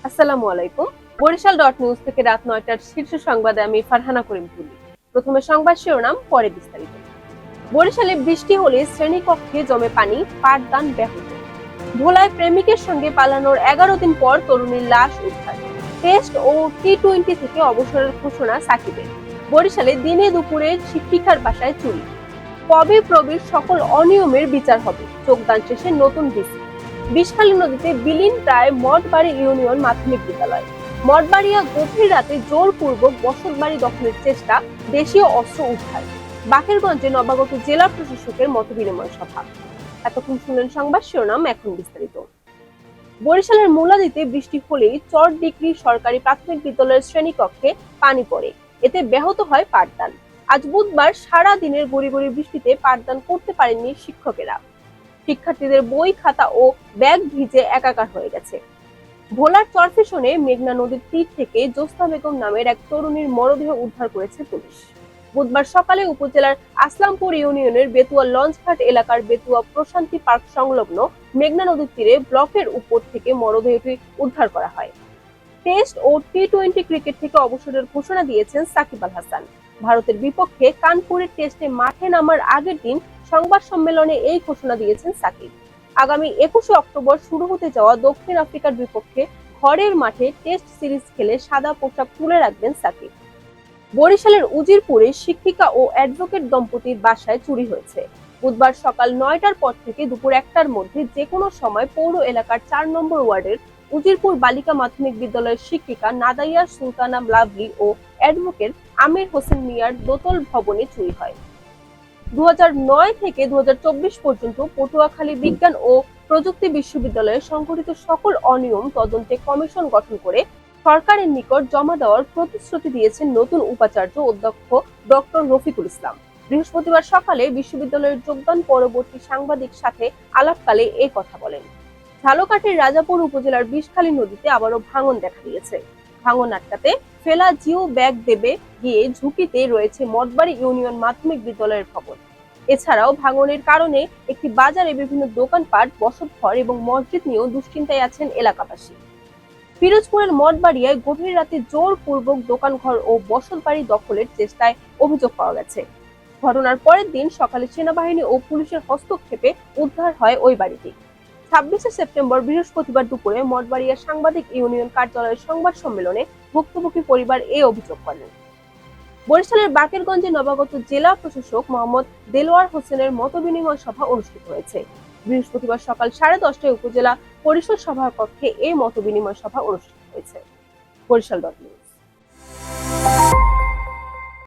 আসসালামু আলাইকুম। Barishal dot news থেকে রাত ৯টার শীর্ষ সংবাদে আমি ফারহানা করিম তুলি। প্রথমে সংবাদ শিরোনাম, পরে বিস্তারিত। বরিশালে বৃষ্টি হলে শ্রেণীকক্ষে জমে পানি, পাঠদান ব্যাহত। ভোলায় প্রেমিকের সঙ্গে পালানোর ১১ দিন পর তরুণীর লাশ উদ্ধার। টেস্ট ও টি-20 থেকে অবসরের ঘোষণা সাকিবের। বরিশালে দিনে দুপুরে শিক্ষিকার বাসায় চুরি। কবে প্রবীর সকল অনিয়মের বিচার হবে, যোগদান শেষে নতুন ডিসি। বিষখালী নদীতে বিলীন প্রায় মঠবাড়ি ইউনিয়ন মাধ্যমিক বিদ্যালয়। মঠবাড়িয়া গভীর রাতে জোরপূর্বক বসতবাড়ি দখলের চেষ্টা, দেশীয় অস্ত্র উদ্ধার। বাকেরগঞ্জে নবাগত জেলা প্রশাসকের মতবিনিময় সভা। এতক্ষণ শুনলেন সংবাদ শিরোনাম, এখন বিস্তারিত। বরিশালের মুলাদিতে বৃষ্টি হলেই চর ডিগ্রি সরকারি প্রাথমিক বিদ্যালয়ের শ্রেণীকক্ষে পানি পড়ে, এতে ব্যাহত হয় পাঠদান। আজ বুধবার সারা দিনের গড়ি গড়ি বৃষ্টিতে পাঠদান করতে পারেননি শিক্ষকেরা। শিক্ষার্থীদের বই, খাতা ও ব্যাগ ভিজে একাকার হয়ে গেছে। ভোলার চরফেশনে মেঘনা নদীর তীর থেকে জোসনা বেগম নামের এক তরুণীর মরদেহ উদ্ধার করেছে পুলিশ। বুধবার সকালে উপজেলার আসলামপুর ইউনিয়নের বেতুয়া লঞ্চঘাট এলাকার বেতুয়া প্রশান্তি পার্ক সংলগ্ন মেঘনা নদীর তীরে ব্লকের উপর থেকে মরদেহটি উদ্ধার করা হয়। টেস্ট ও টি-20 ক্রিকেট থেকে অবসরের ঘোষণা দিয়েছেন সাকিব আল হাসান। ভারতের বিপক্ষে কানপুরের টেস্টে মাঠে নামার আগের দিন সংবাদ সম্মেলনে এই ঘোষণা দিয়েছেন সাকিব। আগামী ২১শে অক্টোবর শুরু হতে যাওয়া দক্ষিণ আফ্রিকার বিপক্ষে ঘরের মাঠে টেস্ট সিরিজ খেলে সাদা পোশাক তুলে রাখবেন সাকিব। বরিশালের উজিরপুরে শিক্ষিকা ও অ্যাডভোকেট দম্পতির বাসায় চুরি হয়েছে। বুধবার সকাল ৯টার পর থেকে দুপুর ১টার মধ্যে যে কোনো সময় পৌর এলাকার ৪ নম্বর ওয়ার্ডের উজিরপুর বালিকা মাধ্যমিক বিদ্যালয়ের শিক্ষিকা নাদাইয়া সুলতানা লাভলি ও অ্যাডভোকেট আমির হোসেন মিয়ার দোতল ভবনে চুরি হয়। ২০০৯ থেকে ২০২৪ পর্যন্ত পটুয়াখালী বিজ্ঞান ও প্রযুক্তি বিশ্ববিদ্যালয়ে সংঘটিত সকল অনিয়ম তদন্তে কমিশন গঠন করে সরকারের নিকট জমা দেওয়ার প্রতিশ্রুতি দিয়েছেন নতুন উপাচার্য অধ্যক্ষ ডক্টর রফিকুল ইসলাম। বৃহস্পতিবার সকালে বিশ্ববিদ্যালয়ের যোগদান পরবর্তী সাংবাদিক সাথে আলাপকালে এই কথা বলেন। ঝালকাঠির রাজাপুর উপজেলার বিষখালী নদীতে আবারও ভাঙন দেখা দিয়েছে। ভাঙন আটকাতে ফেলা জিও ব্যাগ দেবে গিয়ে ঝুঁকিতে রয়েছে মঠবাড়ি ইউনিয়ন মাধ্যমিক বিদ্যালয়ের ভবন। এছাড়াও ভাঙনের কারণে একটি বাজারে বিভিন্ন দোকানপাট, বসতঘর এবং মসজিদ নিয়েও দুশ্চিন্তায় আছেন এলাকাবাসী। পিরোজপুরের মঠবাড়িয়ায় গভীর রাতে জোরপূর্বক দোকানঘর ও বসতবাড়ি দখলের চেষ্টায় অভিযোগ পাওয়া গেছে। ঘটনার পরের দিন সকালে সেনাবাহিনী ও পুলিশের হস্তক্ষেপে উদ্ধার হয় ওই বাড়িটি। ২৬শে সেপ্টেম্বর বৃহস্পতিবার দুপুরে মঠবাড়িয়া সাংবাদিক ইউনিয়ন কার্যালয়ের সংবাদ সম্মেলনে ভুক্তভোগী পরিবার এই অভিযোগ করেন। বরিশালের বাকেরগঞ্জে নবাগত জেলা প্রশাসক মোহাম্মদ দেলোয়ার হোসেনের মতবিনিময় সভা অনুষ্ঠিত হয়েছে। বৃহস্পতিবার সকাল 10:30টায় উপজেলা পরিষদ সভাকক্ষে এই মতবিনিময় সভা অনুষ্ঠিত হয়েছে। Barishal dot news.